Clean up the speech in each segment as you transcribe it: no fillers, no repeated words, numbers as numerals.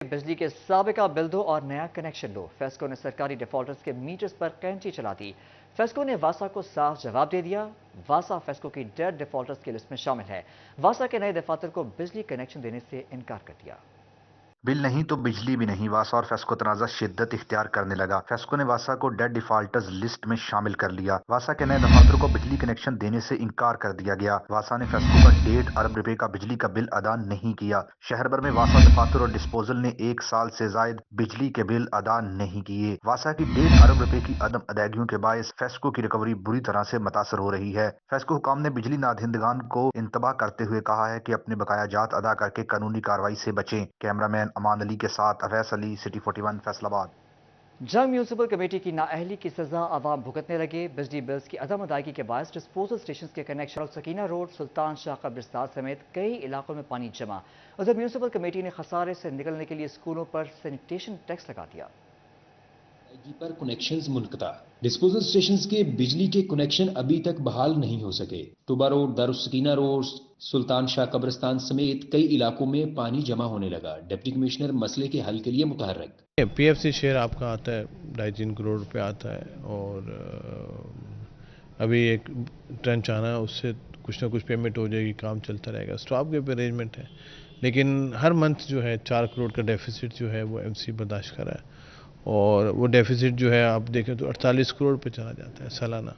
बिजली के साबिका बिल दो और नया कनेक्शन दो। फेस्को ने सरकारी डिफॉल्टर्स के मीटर्स पर कैंची चला दी। फेस्को ने वासा को साफ जवाब दे दिया। वासा फेस्को की डेड डिफॉल्टर्स की लिस्ट में शामिल है। वासा के नए दफातर को बिजली कनेक्शन देने से इनकार कर दिया। बिल नहीं तो बिजली भी नहीं। वासा और फेस्को तनाज़ा शिद्दत इख्तियार करने लगा। फेस्को ने वासा को डेड डिफॉल्टर्स लिस्ट में शामिल कर लिया। वासा के नए दफातर को बिजली कनेक्शन देने से इनकार कर दिया गया। वासा ने फेस्को का 1.5 अरब रुपए का बिजली का बिल अदा नहीं किया। शहर भर में वासा दफातर और डिस्पोजल ने 1 साल से जायद बिजली के बिल अदा नहीं किए। वासा की 1.5 अरब रुपए की अदम अदायगियों के बायस फेस्को की रिकवरी बुरी तरह से मुतासर हो रही है। फेस्को हुकाम ने बिजली नादहिंदगान को इंतबाह करते हुए कहा है कि अपने बकाया जात अदा करके कानूनी कार्रवाई से बचें। कैमरामैन अमान अली के साथ अवैस अली, सिटी 41, फैसलाबाद। जंग म्यूनसिपल कमेटी की नाअहली की सजा अवाम भुगतने लगे। बिजली बिल्स की अदम अदायगी के बायस डिस्पोजल स्टेशन के कनेक्शन और सकीना रोड, सुल्तान शाह कब्रिस्तान समेत कई इलाकों में पानी जमा। उधर म्यूनसिपल कमेटी ने खसारे से निकलने के लिए स्कूलों पर सैनिटेशन टैक्स लगा दिया। पर कनेक्शंस मुनक़ता। डिस्पोजल स्टेशंस के बिजली के कनेक्शन अभी तक बहाल नहीं हो सके। टोबा रोड, दारुस्सकीना रोड, सुल्तान शाह कब्रिस्तान समेत कई इलाकों में पानी जमा होने लगा। डिप्टी कमिश्नर मसले के हल के लिए मुतहर्रिक। पीएफसी शेयर आपका आता है 2.5-3 करोड़ रुपए आता है और अभी एक ट्रेंच आना है, उससे कुछ ना कुछ पेमेंट हो जाएगी, काम चलता रहेगा। स्टॉप के अरेंजमेंट है, लेकिन हर मंथ जो है 4 करोड़ का डेफिसिट जो है वो एमसी बर्दाश्त कर रहा है और वो डेफिसिट जो है आप देखें तो 48 करोड़ पे चला जाता है सालाना।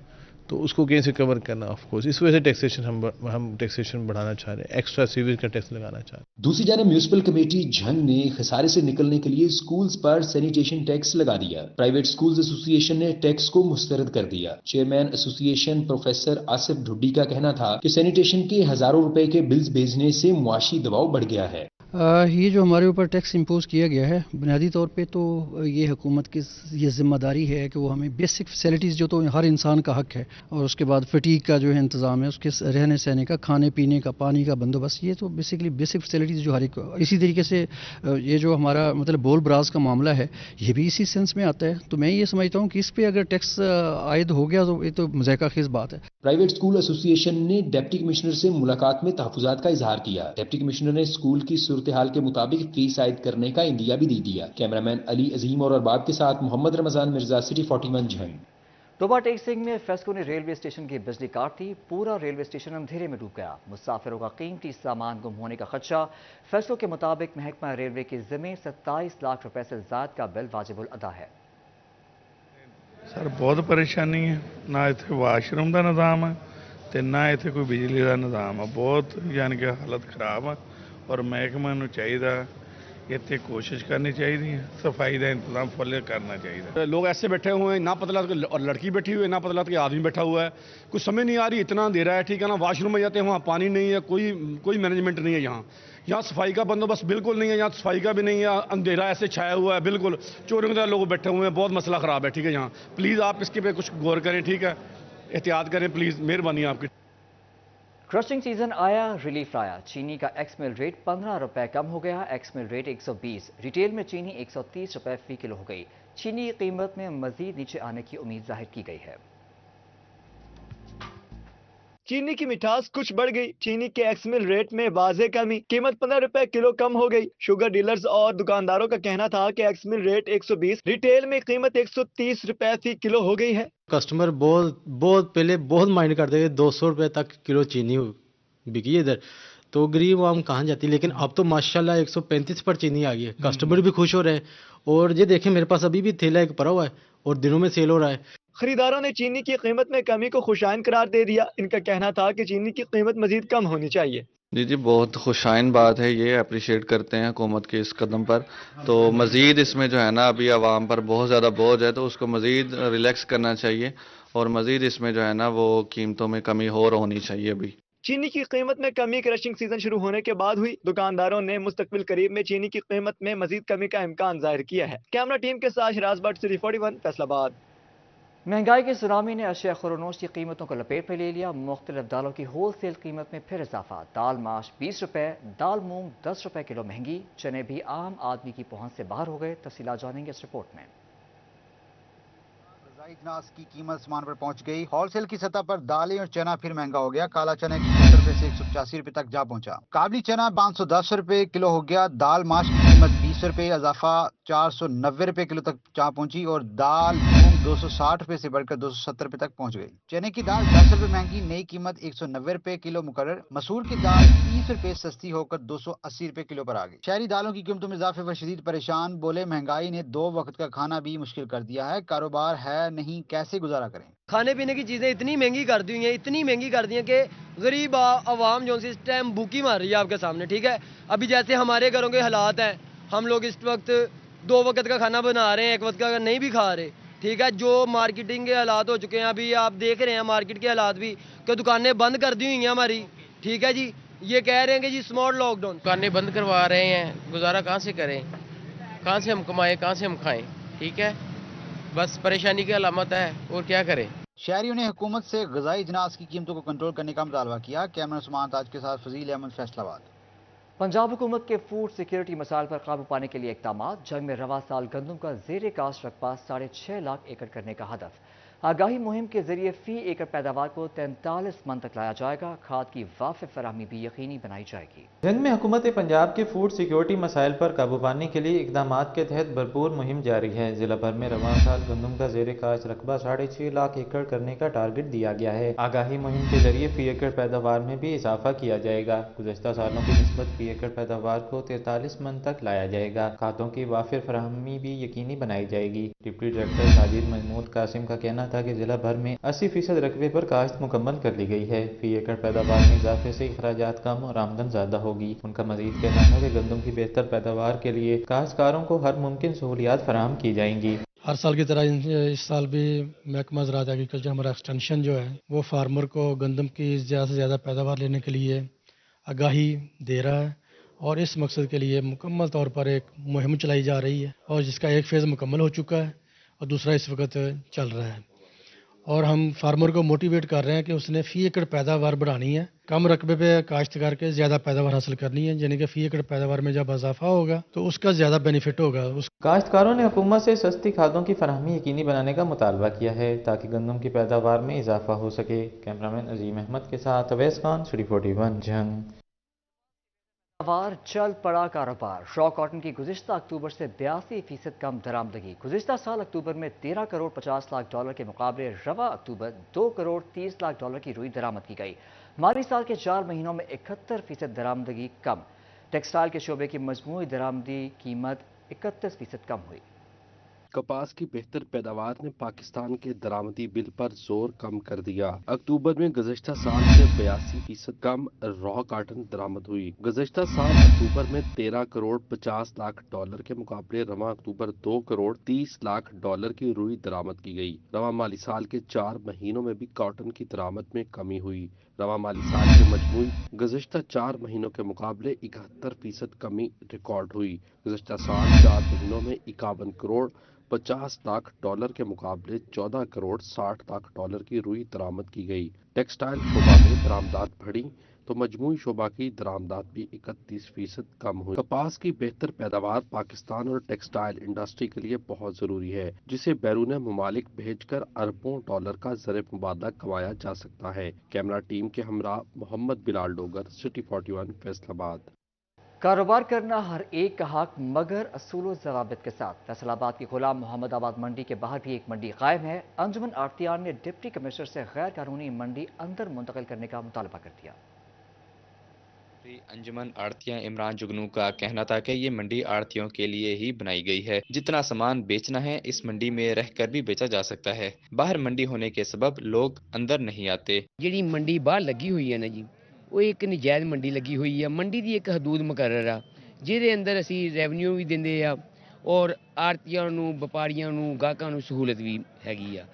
तो उसको कहीं से कवर करना ऑफ कोर्स, इस वजह से टैक्सेशन हम टैक्सेशन बढ़ाना चाह रहे हैं, एक्स्ट्रा सीवेज का टैक्स लगाना चाह रहे हैं। दूसरी जानब म्यूनिसिपल कमेटी झंग ने खसारे से निकलने के लिए स्कूल्स पर सैनिटेशन टैक्स लगा दिया। प्राइवेट स्कूल्स एसोसिएशन ने टैक्स को मुस्तरद कर दिया। चेयरमैन एसोसिएशन प्रोफेसर आसिफ ढुड्डी का कहना था कि सैनिटेशन के हजारों रुपए के बिल्स भेजने से मुआशी दबाव बढ़ गया है। ये जो हमारे ऊपर टैक्स इम्पोज किया गया है, बुनियादी तौर पे तो ये हुकूमत की ये ज़िम्मेदारी है कि वो हमें बेसिक फैसिलिटीज़ जो तो हर इंसान का हक है, और उसके बाद फटीक का जो है इंतज़ाम है, उसके रहने सहने का, खाने पीने का, पानी का बंदोबस्त, ये तो बेसिकली बेसिक फैसिलिटीज़ जो हर एक। इसी तरीके से ये जो हमारा मतलब बोल ब्राज का मामला है, ये भी इसी सेंस में आता है। तो मैं ये समझता हूँ कि इस पर अगर टैक्स आयद हो गया तो ये तो मज़ाक़ा खेज़ बात है। प्राइवेट स्कूल एसोसिएशन ने डिप्टी कमिश्नर से मुलाकात में तहफ़्फ़ुज़ात का इजहार किया। डिप्टी कमिश्नर ने स्कूल की सूरत हाल के मुताबिक फीस आयद करने का इंदिया भी दे दिया। कैमरामैन अली अजीम और अरबाब के साथ मोहम्मद रमजान मिर्जा, सिटी 41, झंग। टोबा टेक्सिंग में फेस्को ने रेलवे स्टेशन की बिजली काट दी। पूरा रेलवे स्टेशन अंधेरे में डूब गया। मुसाफिरों का कीमती सामान गुम होने का खदशा। फैसलों के मुताबिक महकमा रेलवे की जमीन 27 लाख रुपए से ज्यादा का बिल वाजिबुल अदा है। सर बहुत परेशानी है, ना इतने वाशरूम का निज़ाम है तो ना इतने कोई बिजली का निज़ाम है। बहुत यानी कि हालत खराब है और महकमे नूं चाहिए इतने कोशिश करनी चाहिए, सफाई का इंतजाम फुल करना चाहिए। लोग ऐसे बैठे हुए हैं, ना पता लगता और लड़की बैठी हुई है, ना पता लगता कि आदमी बैठा हुआ है। कुछ समझ नहीं आ रही, इतना अंधेरा है, ठीक है ना। वॉशरूम में जाते हैं, वहाँ पानी नहीं है, कोई मैनेजमेंट नहीं है। यहाँ सफाई का बंदोबस्त बिल्कुल नहीं है, यहाँ सफाई का भी नहीं है। अंधेरा ऐसे छाया हुआ है, बिल्कुल चोरों की तरह लोग बैठे हुए हैं। बहुत मसला ख़राब है, ठीक है। यहाँ प्लीज़ आप इसके पे कुछ गौर करें, ठीक है, एहतियात करें प्लीज़, मेहरबानी आपकी। क्रशिंग सीजन आया, रिलीफ आया। चीनी का एक्स मिल रेट 15 रुपए कम हो गया। एक्स मिल रेट 120। रिटेल में चीनी 130 रुपए फी किलो हो गई। चीनी की कीमत में मजीद नीचे आने की उम्मीद जाहिर की गई है। चीनी की मिठास कुछ बढ़ गई। चीनी के एक्स मिल रेट में वाज़े कमी, कीमत 15 रुपए किलो कम हो गई। शुगर डीलर्स और दुकानदारों का कहना था कि एक्स मिल रेट 120, रिटेल में कीमत 130 रुपए फी किलो हो गई है। कस्टमर बहुत पहले बहुत माइंड करते थे, 200 रुपए तक किलो चीनी बिकी इधर, तो गरीब आम कहाँ जाती। लेकिन अब तो माशाल्लाह 135 पर चीनी आ गई है। कस्टमर भी खुश हो रहे हैं और ये देखें मेरे पास अभी भी थैला एक पड़ा हुआ है और दिनों में सेल हो रहा है। खरीदारों ने चीनी की कीमत में कमी को खुशाइन करार दे दिया। इनका कहना था कि चीनी की कीमत मजीद कम होनी चाहिए। जी बहुत खुशाइन बात है, ये अप्रिशिएट करते हैं हुकूमत के इस कदम पर। तो मज़ीद इसमें जो है ना अभी आवाम पर बहुत ज़्यादा बोझ है, तो उसको मज़ीद रिलैक्स करना चाहिए और मज़ीद इसमें जो है ना वो कीमतों में कमी और होनी चाहिए। अभी चीनी की कीमत में कमी क्रशिंग सीजन शुरू होने के बाद हुई। दुकानदारों ने मुस्तकबिल करीब में चीनी की कीमत में मजीद कमी का इम्कान जाहिर किया है। कैमरा टीम के साथ शिराज भट्ट, सिटी 41, फैसलाबाद। महंगाई के सुनामी ने अशिया खुरनोश की कीमतों को लपेट में ले लिया। मुख्तलिफ दालों की होल सेल कीमत में फिर इजाफा। दाल माश 20 रुपए, दाल मूंग 10 रुपए किलो महंगी। चने भी आम आदमी की पहुंच से बाहर हो गए। तफसीलात जानेंगे इस रिपोर्ट में। अजनास की कीमत आसमान पर पहुंच गई। होलसेल की सतह पर दालें और चना फिर महंगा हो गया। काला चना 71 रुपए से 185 रुपए तक जा पहुंचा। काबली चना 510 रुपए किलो हो गया। दाल माश की कीमत 20 100 रुपये इजाफा 490 रुपये किलो तक जहाँ पहुंची और दाल मूंग 260 रुपये से बढ़कर 270 रुपये तक पहुंच गई। चने की दाल 10 रुपये महंगी, नई कीमत 190 रुपये किलो मुकर्रर। मसूर की दाल 30 रुपये सस्ती होकर 280 रुपये किलो पर आ गई। शहरी दालों की कीमतों में इजाफे पर शदीद परेशान, बोले महंगाई ने 2 वक्त का खाना भी मुश्किल कर दिया है, कारोबार है नहीं, कैसे गुजारा करें। खाने पीने की चीज़ें इतनी महंगी कर दी हुई हैं, इतनी महंगी कर दी हैं कि गरीब आवाम जो इस टाइम भूखी मार रही है आपके सामने, ठीक है। अभी जैसे हमारे घरों के हालात हैं, हम लोग इस वक्त 2 वक्त का खाना बना रहे हैं, 1 वक्त का नहीं भी खा रहे, ठीक है। जो मार्केटिंग के हालात हो चुके हैं, अभी आप देख रहे हैं मार्केट के हालात भी कि दुकानें बंद कर दी हुई हैं हमारी, ठीक है जी। ये कह रहे हैं कि जी स्मॉल लॉकडाउन, दुकानें बंद करवा रहे हैं, गुजारा कहाँ से करें, कहाँ से हम कमाएं, कहाँ से हम खाएं, ठीक है। बस परेशानी की अलामत है और क्या करें। शहरियों ने हुकूमत से ग़िज़ाई अजनास की कीमतों को कंट्रोल करने का मुतालबा किया। कैमरा उस्मान ताज के साथ फजील अहमद, फैसलाबाद। पंजाब हुकूमत के फूड सिक्योरिटी मसाइल पर काबू पाने के लिए इक़दाम। जंग में रवा साल गंदम का ज़ेर काश्त रकबा 6.5 लाख एकड़ करने का हदफ। आगाही मुहिम के जरिए फी एकड़ पैदावार को 43 मन तक लाया जाएगा। खाद की वाफ़ फराहमी भी यकीनी बनाई जाएगी। जंग में हुकूमत पंजाब के फूड सिक्योरिटी मसाइल पर काबू पाने के लिए इकदाम के तहत भरपूर मुहिम जारी है। जिला भर में रवां साल गंदम का ज़ेर काश्त रकबा 6.5 लाख एकड़ करने का टारगेट दिया गया है। आगाही मुहिम के जरिए फी एकड़ पैदावार में भी इजाफा किया जाएगा। गुज़श्ता सालों की निस्बत फी एकड़ पैदावार को 43 मन तक लाया जाएगा। खादों की वाफ़ फराहमी भी यकीनी बनाई जाएगी। डिप्टी डायरेक्टर साजिद महमूद कासिम का कहना था कि जिला भर में 80% रकबे पर काश्त मुकम्मल कर ली गई है। फी एकड़ पैदावार में इजाफे से अखराजात कम और आमदन ज्यादा होगी। उनका मजीद कहना था कि गंदम की बेहतर पैदावार के लिए काश्तकारों को हर मुमकिन सहूलियात फराहम की जाएंगी। हर साल की तरह इस साल भी महकमा ज़राअत एग्रीकल्चर हमारा एक्सटेंशन जो है वो फार्मर को गंदम की ज़्यादा से ज़्यादा पैदावार लेने के लिए आगाही दे रहा है और इस मकसद के लिए मुकम्मल तौर पर एक मुहिम चलाई जा रही है और जिसका एक फेज़ मुकम्मल हो चुका है और दूसरा इस वक्त चल रहा है। और हम फार्मर को मोटिवेट कर रहे हैं कि उसने फ़ी एकड़ पैदावार बढ़ानी है, कम रकबे पे काश्त करके ज़्यादा पैदावार हासिल करनी है। यानी कि फ़ी एकड़ पैदावार में जब इजाफा होगा तो उसका ज़्यादा बेनिफिट होगा। काश्तकारों ने हुकूमत से सस्ती खादों की फराहमी यकीनी बनाने का मुतालबा किया है ताकि गंदम की पैदावार में इजाफा हो सके। कैमरामैन अजीम अहमद के साथ अवैस खान, City 41 जंग। चल पड़ा कारोबार। रॉ कॉटन की गुज़िश्ता अक्टूबर से 82% कम दरामदगी। गुज़िश्ता साल अक्टूबर में 13 करोड़ 50 लाख डॉलर के मुकाबले रवा अक्टूबर 2 करोड़ 30 लाख डॉलर की रुई दरामद की गई। माली साल के 4 महीनों में 71% दरामदगी कम। टेक्सटाइल के शोबे की मजमूई दरामदी कीमत 31% कम हुई। कपास की बेहतर पैदावार ने पाकिस्तान के दरामदी बिल पर जोर कम कर दिया। अक्टूबर में गुज़श्ता साल से 82% कम रॉ कॉटन दरामद हुई। गुज़श्ता साल अक्टूबर में 13 करोड़ 50 लाख डॉलर के मुकाबले रवां अक्टूबर 2 करोड़ 30 लाख डॉलर की रुई दरामद की गई। रवां माली साल के 4 महीनों में भी कॉटन की दरामद में कमी हुई। रवां माली साल के मजमूई गुज़श्ता 4 महीनों के मुकाबले 71% कमी रिकॉर्ड हुई। गुज़श्ता साल 4 महीनों में 51 करोड़ 50 लाख डॉलर के मुकाबले 14 करोड़ 60 लाख डॉलर की रुई दरामद की गई। टेक्सटाइल शोबा में दरामदात बढ़ी तो मजमूई शोबा की दरामदात भी 31% कम हुई। कपास की बेहतर पैदावार पाकिस्तान और टेक्सटाइल इंडस्ट्री के लिए बहुत जरूरी है, जिसे बैरून मुमालिक भेजकर अरबों डॉलर का ज़र मुबादला कमाया जा सकता है। कैमरा टीम के हमरा मोहम्मद बिलाल डोगर, City 41 फैसलाबाद। कारोबार करना हर एक का हक, मगर असूल ज़वाबित के साथ। फैसलाबाद की गुलाम मोहम्मद आबाद मंडी के बाहर भी एक मंडी कायम है। अंजुमन आड़तियान ने डिप्टी कमिश्नर से गैर कानूनी मंडी अंदर मुंतकिल करने का मुतालबा कर दिया। अंजुमन आड़तियां इमरान जुगनू का कहना था कि ये मंडी आड़तियों के लिए ही बनाई गई है। जितना सामान बेचना है इस मंडी में रहकर भी बेचा जा सकता है। बाहर मंडी होने के सबब लोग अंदर नहीं आते। जी मंडी बाहर लगी हुई है ना जी, वो एक नजायज़ मंडी लगी हुई है। मंडी की एक हदूद मुकर्रर आ ਜਿਹਦੇ ਅੰਦਰ ਅਸੀਂ ਰੈਵਨਿਊ ਵੀ ਦਿੰਦੇ ਆ ਔਰ ਆੜਤੀਆਂ ਨੂੰ, ਵਪਾਰੀਆਂ ਨੂੰ, ਗਾਹਕਾਂ ਨੂੰ ਸਹੂਲਤ ਵੀ ਹੈਗੀ ਆ,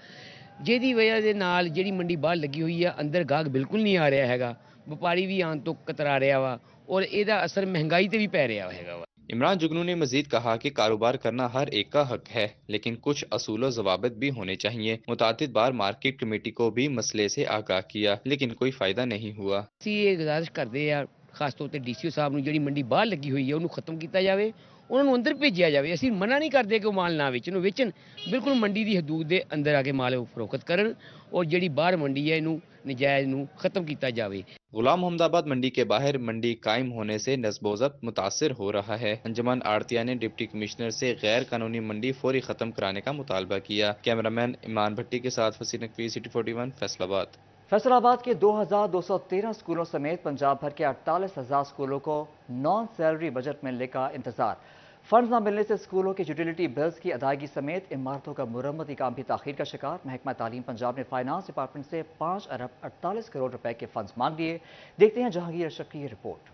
ਜਿਹਦੀ ਵਜ੍ਹਾ ਦੇ ਨਾਲ ਜਿਹੜੀ ਮੰਡੀ ਬਾਹਰ ਲੱਗੀ ਹੋਈ ਆ ਅੰਦਰ ਗਾਹਕ ਬਿਲਕੁਲ ਨਹੀਂ ਆ ਰਿਹਾ ਹੈਗਾ। ਵਪਾਰੀ ਵੀ ਆਉਣ ਤੋਂ ਕਤਰਾ ਰਿਹਾ ਵਾ ਔਰ ਇਹਦਾ ਅਸਰ ਮਹਿੰਗਾਈ ਤੇ ਵੀ ਪੈ ਰਿਹਾ ਹੈਗਾ ਵਾ। इमरान जुगनू ने मजीद कहा कि कारोबार करना हर एक का हक है, लेकिन कुछ असूल ज़वाबित भी होने चाहिए। मुतादिद बार मार्केट कमेटी को भी मसले से आगाह किया, लेकिन कोई फायदा नहीं हुआ। ਅਸੀਂ ਇਹ ਗੁਜ਼ਾਰਿਸ਼ ਕਰਦੇ ਆ ਖਾਸ ਤੌਰ ਤੇ ਡੀਸੀਓ ਸਾਹਿਬ ਨੂੰ ਜਿਹੜੀ ਮੰਡੀ ਬਾਹਰ ਲੱਗੀ ਹੋਈ ਹੈ ਉਹਨੂੰ ਖਤਮ ਕੀਤਾ ਜਾਵੇ ਉਹਨਾਂ ਨੂੰ ਅੰਦਰ ਭੇਜਿਆ ਜਾਵੇ। ਅਸੀਂ ਮਨਾ ਨਹੀਂ ਕਰਦੇ ਕਿ ਉਹ ਮਾਲ ਨਾ ਵੇਚਣ, ਉਹ ਵੇਚਣ, ਬਿਲਕੁਲ ਮੰਡੀ ਦੀ ਹਦੂਦ ਦੇ ਅੰਦਰ ਆ ਕੇ ਮਾਲ ਉਹ ਫਰੋਖਤ ਕਰਨ ਔਰ ਜਿਹੜੀ ਬਾਹਰ ਮੰਡੀ ਹੈ ਇਹਨੂੰ ਨਜਾਇਜ਼ ਨੂੰ खत्म किया जाए। गुलाम मोहम्मदाबाद मंडी के बाहर मंडी कायम होने से नस्बोजब्त मुतासिर हो रहा है। अंजुमन आड़तिया ने डिप्टी कमिश्नर से गैर कानूनी मंडी फौरी खत्म कराने का मुतालबा किया। कैमरामैन इमान भट्टी के साथ फसील नकवी, सिटी 41, फैसलाबाद। फैसलाबाद के 2213 स्कूलों समेत पंजाब भर के 48,000 स्कूलों को नॉन सैलरी बजट मिलने का इंतजार। फंड न मिलने से स्कूलों के यूटिलिटी बिल्स की अदायगी समेत इमारतों का मुरम्मती काम भी ताखीर का शिकार। महकमा तालीम पंजाब ने फाइनेंस डिपार्टमेंट से 5 अरब 48 करोड़ रुपए के फंड्स मांग लिए। देखते हैं जहांगीर अशरफ की ये रिपोर्ट।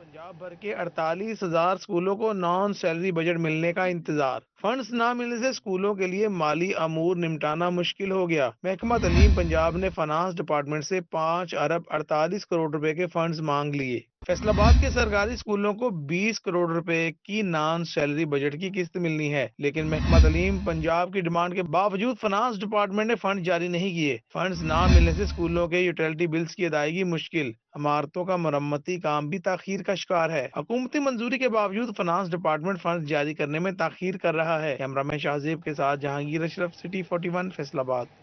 पंजाब भर के 48,000 स्कूलों को नॉन सैलरी बजट मिलने का इंतजार। फंड्स ना मिलने से स्कूलों के लिए माली अमूर निपटाना मुश्किल हो गया। महकमा तालीम पंजाब ने फाइनेंस डिपार्टमेंट से 5 अरब 48 करोड़ रुपए के फंड्स मांग लिए। फैसलाबाद के सरकारी स्कूलों को 20 करोड़ रुपए की नॉन सैलरी बजट की किस्त मिलनी है, लेकिन महकमा तालीम पंजाब की डिमांड के बावजूद फाइनेंस डिपार्टमेंट ने फंड जारी नहीं किए। फंड्स ना मिलने से स्कूलों के यूटिलिटी बिल्स की अदायगी मुश्किल, इमारतों का मरम्मती काम भी ताखीर का शिकार है। हुकूमती मंजूरी के बावजूद फाइनेंस डिपार्टमेंट फंड जारी करने में ताखीर कर रहा है। कैमरामैन शाहजेब के साथ जहांगीर अशरफ, सिटी 41, फैसलाबाद।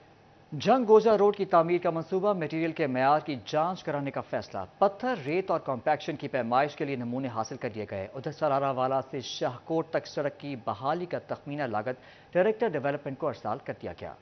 जंग गोजा रोड की तामीर का मंसूबा, मटेरियल के मयार की जांच कराने का फैसला। पत्थर, रेत और कॉम्पैक्शन की पैमाइश के लिए नमूने हासिल कर लिए गए। उधर सरारावाला से शाहकोट तक सड़क की बहाली का तखमीना लागत डायरेक्टर डेवलपमेंट को अरसाल कर दिया गया।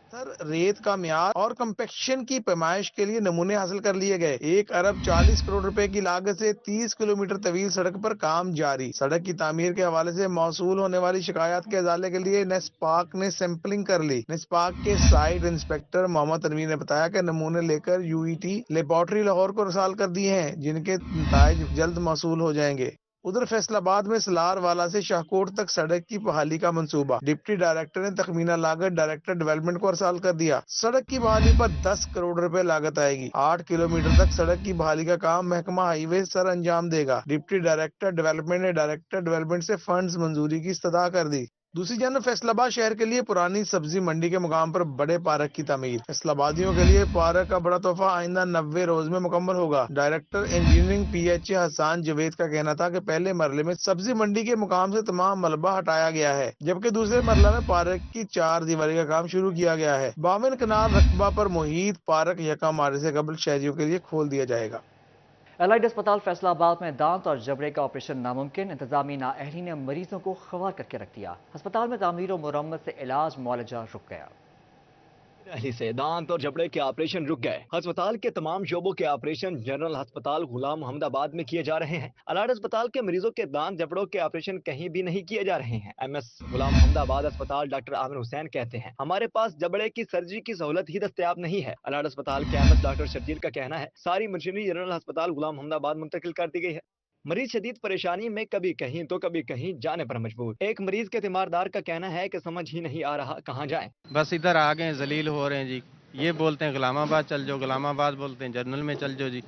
पत्थर, रेत का म्यार और कम्पेक्शन की पैमाइश के लिए नमूने हासिल कर लिए गए। 1 अरब 40 करोड़ रुपए की लागत से 30 किलोमीटर तवील सड़क पर काम जारी। सड़क की तामीर के हवाले से मौसूल होने वाली शिकायत के इजाले के लिए नेस्पाक ने सैंपलिंग कर ली। नेस्पाक के साइट इंस्पेक्टर मोहम्मद तनवीर ने बताया कि नमूने लेकर यूईटी लेबोरेटरी लाहौर को रसाल कर दिए हैं, जिनके नताइज जल्द मौसूल हो जाएंगे। उधर फैसलाबाद में सलारवाला से शाहकोट तक सड़क की बहाली का मंसूबा, डिप्टी डायरेक्टर ने तखमीना लागत डायरेक्टर डेवलपमेंट को अरसाल कर दिया। सड़क की बहाली पर 10 करोड़ रुपए लागत आएगी। 8 किलोमीटर तक सड़क की बहाली का काम महकमा हाईवे सर अंजाम देगा। डिप्टी डायरेक्टर डेवलपमेंट ने डायरेक्टर डेवलपमेंट से फंड्स मंजूरी की इस्तदा कर दी। दूसरी जानब फैसलाबाद शहर के लिए पुरानी सब्जी मंडी के मुकाम पर बड़े पार्क की तामीर। फैसलाबादियों के लिए पार्क का बड़ा तोहफा आइंदा 90 रोज में मुकम्मल होगा। Director engineering PHA Hassan Javed का कहना था कि पहले मरले में सब्जी मंडी के मुकाम से तमाम मलबा हटाया गया है, जबकि दूसरे मरला में पार्क की 4 दीवारी का काम शुरू किया गया है। 52 कनाल रकबा पर मुहीत पार्क यकम मार्च से कबल शहरियों के लिए खोल दिया जाएगा। एलाइड अस्पताल फैसलाबाद में दांत और जबड़े का ऑपरेशन नामुमकिन, इंतजामी नाअहली ने मरीजों को खवार करके रख दिया। अस्पताल में तामीर और मुरम्मत से इलाज मुआलजा रुक गया। दिल्ली से दांत और जबड़े के ऑपरेशन रुक गए। अस्पताल के तमाम शोबों के ऑपरेशन जनरल अस्पताल गुलाम मोहम्मदाबाद में किए जा रहे हैं। अलाइड अस्पताल के मरीजों के दांत जबड़ों के ऑपरेशन कहीं भी नहीं किए जा रहे हैं। MS गुलाम मोहम्मदाबाद अस्पताल डॉक्टर आमिर हुसैन कहते हैं, हमारे पास जबड़े की सर्जरी की सहूलत ही दस्तयाब नहीं है। अलाइड अस्पताल के MS डॉक्टर शर्जील का कहना है, सारी मशीनरी जनरल अस्पताल गुलाम मोहम्मदाबाद मुंतकिल कर दी गई है। मरीज शदीद परेशानी में कभी कहीं तो कभी कहीं जाने पर मजबूर। एक मरीज के तीमारदार का कहना है कि समझ ही नहीं आ रहा कहाँ जाएं। बस इधर आ गए, जलील हो रहे हैं जी। ये बोलते हैं गुलामाबाद चल जाओ, गुलामाबाद बोलते हैं जनरल में चल जाओ जी।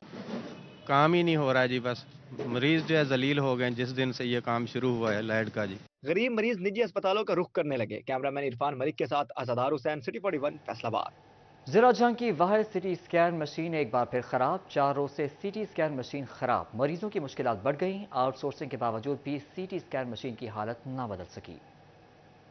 काम ही नहीं हो रहा है जी। बस मरीज जो है जलील हो गए जिस दिन से ये काम शुरू हुआ है लाइट का जी। गरीब मरीज निजी अस्पतालों का रुख करने लगे। कैमरामैन इरफान मलिक के साथ आजादार हुसैन, सिटी 41, फैसलाबाद। जिला जंग की वाहिद सिटी स्कैन मशीन एक बार फिर खराब। 4 रोज से CT स्कैन मशीन खराब। मरीजों की मुश्किलात बढ़ गई। आउटसोर्सिंग के बावजूद भी CT स्कैन मशीन की हालत ना बदल सकी।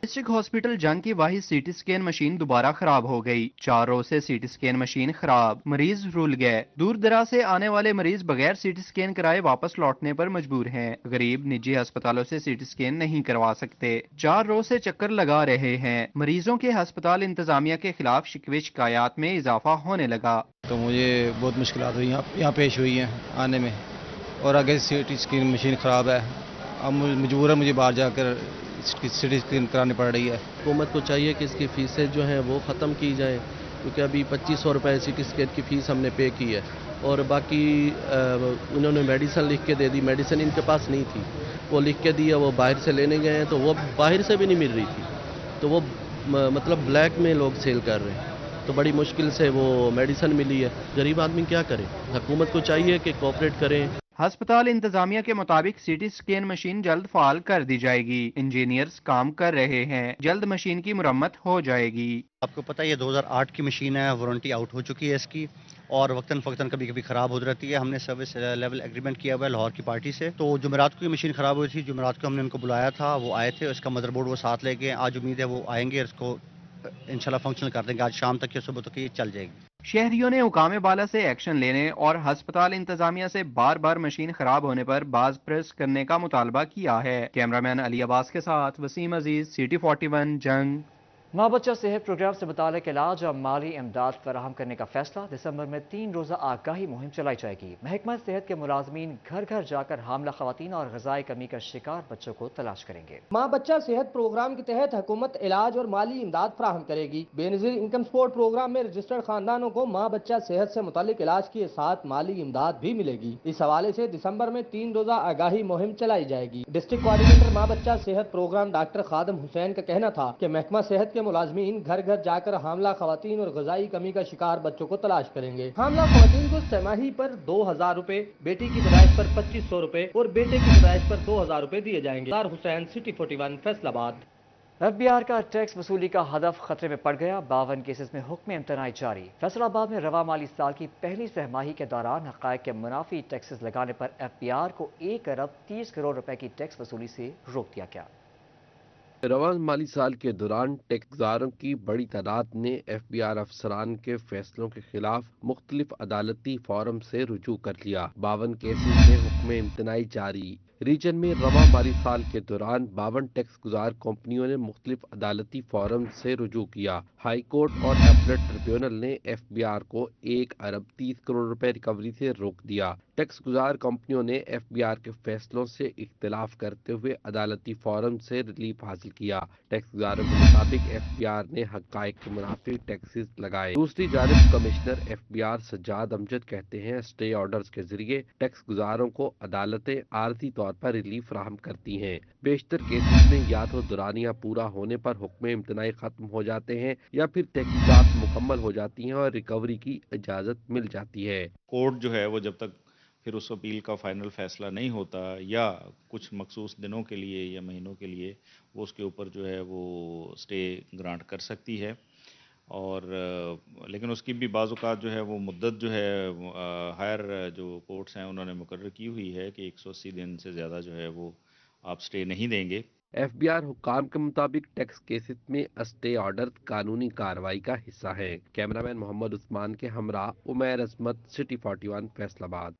डिस्ट्रिक्ट हॉस्पिटल जंग की वाहिद CT स्कैन मशीन दोबारा खराब हो गई। 4 रोज से CT स्कैन मशीन खराब। मरीज रुल गए। दूर दराज से आने वाले मरीज बगैर CT स्कैन कराए वापस लौटने पर मजबूर हैं। गरीब निजी अस्पतालों से CT स्कैन नहीं करवा सकते। 4 रोज से चक्कर लगा रहे हैं। मरीजों के अस्पताल इंतजामिया के खिलाफ शिकवे शिकायत में इजाफा होने लगा। तो मुझे बहुत मुश्किलात हुई यहाँ पेश हुई हैं आने में, और आगे CT स्कैन मशीन ख़राब है। अब मजबूरन मुझे बाहर जाकर CT स्कैन करानी पड़ रही है। हुकूमत को चाहिए कि इसकी फीसें जो हैं वो ख़त्म की जाएँ, क्योंकि अभी 2500 रुपये CT स्कैन की फ़ीस हमने पे की है, और बाकी उन्होंने मेडिसिन लिख के दे दी। मेडिसिन इनके पास नहीं थी, वो लिख के दिया, वो बाहर से लेने गए हैं तो वो बाहर से भी नहीं मिल रही थी, तो वो मतलब ब्लैक में लोग सेल कर रहे हैं, तो बड़ी मुश्किल से वो मेडिसिन मिली है। गरीब आदमी क्या करे? हुकूमत को चाहिए कि कोऑपरेट करें। अस्पताल इंतजामिया के मुताबिक CT स्कैन मशीन जल्द फाल कर दी जाएगी। इंजीनियर्स काम कर रहे हैं, जल्द मशीन की मुरम्मत हो जाएगी। आपको पता है ये 2008 की मशीन है, वारंटी आउट हो चुकी है इसकी। اور وقتاً فوقتاً کبھی کبھی خراب ہوتی رہتی ہے. ہم نے سروس لیول ایگریمنٹ کیا ہوا ہے لاہور کی پارٹی سے. تو جمعرات کو یہ مشین خراب ہوئی تھی, جمعرات کو ہم نے ان کو بلایا تھا, وہ آئے تھے, اس کا مدر بورڈ وہ ساتھ لے گئے. آج امید ہے وہ آئیں گے, اس کو انشاءاللہ فنکشنل کر دیں گے. آج شام تک یا صبح تک یہ چل جائے گی. شہریوں نے حکام بالا سے ایکشن لینے اور ہسپتال انتظامیہ سے بار بار مشین خراب ہونے پر باز پریس کرنے کا مطالبہ کیا ہے. کیمرامین علی عباس کے ساتھ وسیم عزیز, CT 41 جنگ. ماں بچہ صحت پروگرام سے متعلق علاج اور مالی امداد فراہم کرنے کا فیصلہ. دسمبر میں 3 روزہ آگاہی مہم چلائی جائے گی. محکمہ صحت کے ملازمین گھر گھر جا کر حاملہ خواتین اور غذائی کمی کا شکار بچوں کو تلاش کریں گے. ماں بچہ صحت پروگرام کے تحت حکومت علاج اور مالی امداد فراہم کرے گی. بے نظیر انکم سپورٹ پروگرام میں رجسٹرڈ خاندانوں کو ماں بچہ صحت سے متعلق علاج کے ساتھ مالی امداد بھی ملے گی. اس حوالے سے دسمبر میں 3 روزہ آگاہی مہم چلائی جائے گی. ڈسٹرکٹ کوآرڈینیٹر ماں بچہ صحت پروگرام ڈاکٹر خادم حسین کا کہنا تھا کہ محکمہ صحت کے ملازمین گھر گھر جا کر حاملہ خواتین اور غذائی کمی کا شکار بچوں کو تلاش کریں گے. حاملہ خواتین کو سہ-ماہی پر 2000 روپے, بیٹی کی پیدائش پر 2500 روپے اور بیٹے کی پیدائش پر 2000 روپے دیے جائیں گے. حسین, CT 41 فیصل آباد. FBI کا ٹیکس وصولی کا ہدف خطرے میں پڑ گیا. 52 کیسز میں حکم امتناعی جاری. فیصل آباد میں رواں مالی سال کی پہلی سہ ماہی کے دوران حقائق کے منافی ٹیکسز لگانے پر FBI کو 1 ارب 30 کروڑ روپے کی ٹیکس وصولی سے روک دیا گیا. رواں مالی سال کے دوران ٹیکس گزاروں کی بڑی تعداد نے FBI افسران کے فیصلوں کے خلاف مختلف عدالتی فورم سے رجوع کر لیا. 52 کیسز میں حکم امتناعی جاری. ریجن میں رواں مالی سال کے دوران 52 ٹیکس گزار کمپنیوں نے مختلف عدالتی فورم سے رجوع کیا. ہائی کورٹ اور اپیلیٹ ٹریبیونل نے FBI کو 1 ارب 30 کروڑ روپے ریکوری سے روک دیا. ٹیکس گزار کمپنیوں نے FBI کے فیصلوں سے اختلاف کرتے ہوئے عدالتی فورم سے ریلیف حاصل کیا. ٹیکس گزاروں کے مطابق FBI نے حقائق کے منافی ٹیکسز لگائے. دوسری جانب کمشنر FBI سجاد امجد کہتے ہیں اسٹے آرڈرز کے ذریعے ٹیکس گزاروں کو عدالتیں عارضی طور پر ریلیف فراہم کرتی ہیں. بیشتر کیسز میں یا تو دورانیہ پورا ہونے پر حکم امتناعی ختم ہو جاتے ہیں یا پھر تحقیقات مکمل ہو جاتی ہیں اور ریکوری کی اجازت مل جاتی ہے. کورٹ جو ہے وہ جب تک پھر اس اپیل کا فائنل فیصلہ نہیں ہوتا یا کچھ مخصوص دنوں کے لیے یا مہینوں کے لیے وہ اس کے اوپر جو ہے وہ اسٹے گرانٹ کر سکتی ہے. اور لیکن اس کی بھی بعض اوقات جو ہے وہ مدت جو ہے ہائر جو کورٹس ہیں انہوں نے مقرر کی ہوئی ہے کہ 180 دن سے زیادہ جو ہے وہ آپ اسٹے نہیں دیں گے. FBI حکام کے مطابق ٹیکس کیسز میں اسٹے آرڈر قانونی کارروائی کا حصہ ہے. کیمرامین محمد عثمان کے ہمراہ عمیر عظمت, CT 41 فیصل آباد.